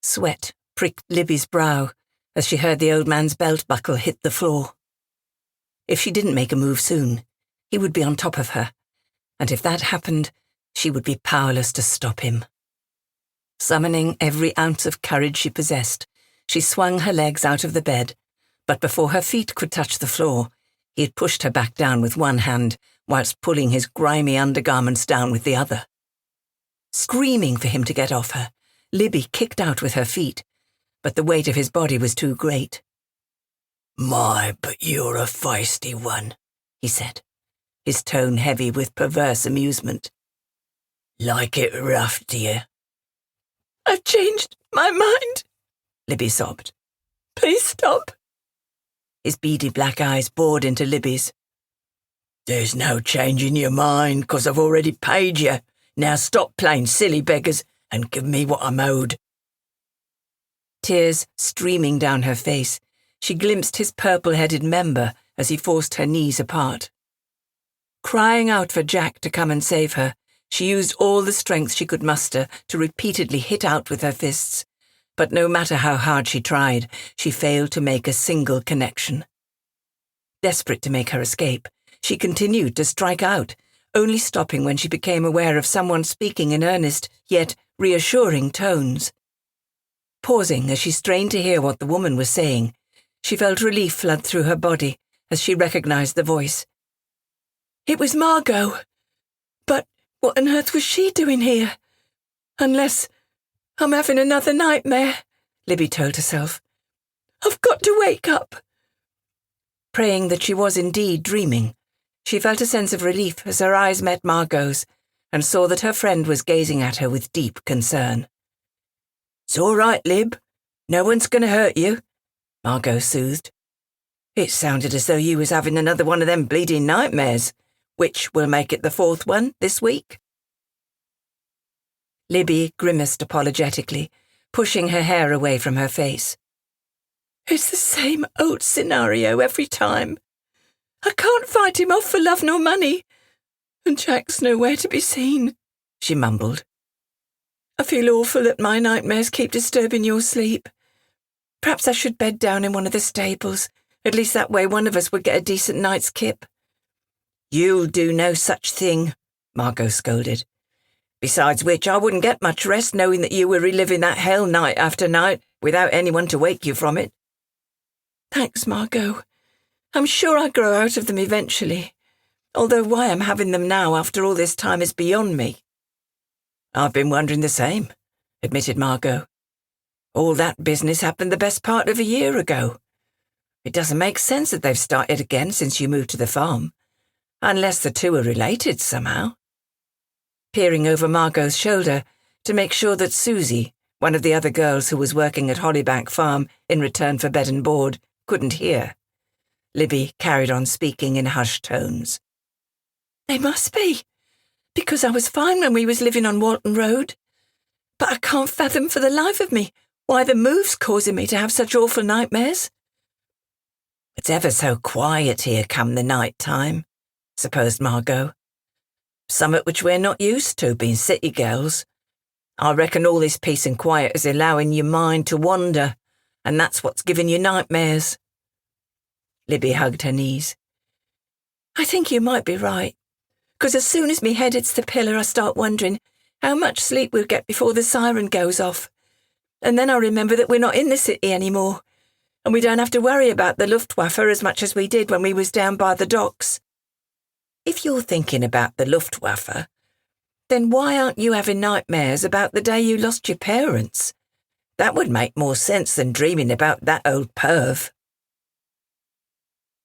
Sweat pricked Libby's brow as she heard the old man's belt buckle hit the floor. If she didn't make a move soon, he would be on top of her, and if that happened, she would be powerless to stop him. Summoning every ounce of courage she possessed, she swung her legs out of the bed, but before her feet could touch the floor, he had pushed her back down with one hand whilst pulling his grimy undergarments down with the other. Screaming for him to get off her, Libby kicked out with her feet, but the weight of his body was too great. "My, but you're a feisty one," he said, his tone heavy with perverse amusement. "Like it rough, dear?" "I've changed my mind," Libby sobbed. "Please stop." His beady black eyes bored into Libby's. "There's no changing your mind, 'cause I've already paid you. Now stop playing silly beggars and give me what I'm owed." Tears streaming down her face, she glimpsed his purple-headed member as he forced her knees apart. Crying out for Jack to come and save her, she used all the strength she could muster to repeatedly hit out with her fists, but no matter how hard she tried, she failed to make a single connection. Desperate to make her escape, she continued to strike out, only stopping when she became aware of someone speaking in earnest, yet reassuring tones. Pausing as she strained to hear what the woman was saying, she felt relief flood through her body as she recognized the voice. It was Margot. But what on earth was she doing here? Unless I'm having another nightmare, Libby told herself. I've got to wake up. Praying that she was indeed dreaming, she felt a sense of relief as her eyes met Margot's and saw that her friend was gazing at her with deep concern. It's all right, Lib. No one's going to hurt you, Margot soothed. It sounded as though you was having another one of them bleeding nightmares, which will make it the fourth one this week. Libby grimaced apologetically, pushing her hair away from her face. It's the same old scenario every time. I can't fight him off for love nor money, and Jack's nowhere to be seen, she mumbled. I feel awful that my nightmares keep disturbing your sleep. Perhaps I should bed down in one of the stables. At least that way one of us would get a decent night's kip. You'll do no such thing, Margot scolded. Besides which, I wouldn't get much rest knowing that you were reliving that hell night after night without anyone to wake you from it. Thanks, Margot. I'm sure I'll grow out of them eventually, although why I'm having them now after all this time is beyond me. I've been wondering the same, admitted Margot. All that business happened the best part of a year ago. It doesn't make sense that they've started again since you moved to the farm, unless the two are related somehow. Peering over Margot's shoulder to make sure that Suzy, one of the other girls who was working at Hollybank Farm in return for bed and board, couldn't hear, Libby carried on speaking in hushed tones. They must be, because I was fine when we was living on Walton Road. But I can't fathom for the life of me why the move's causing me to have such awful nightmares. It's ever so quiet here come the night time, supposed Margot. Somewhat which we're not used to, being city girls. I reckon all this peace and quiet is allowing your mind to wander, and that's what's giving you nightmares. Libby hugged her knees. I think you might be right, because as soon as me head hits the pillar I start wondering how much sleep we'll get before the siren goes off. And then I remember that we're not in the city anymore, and we don't have to worry about the Luftwaffe as much as we did when we was down by the docks. If you're thinking about the Luftwaffe, then why aren't you having nightmares about the day you lost your parents? That would make more sense than dreaming about that old perv.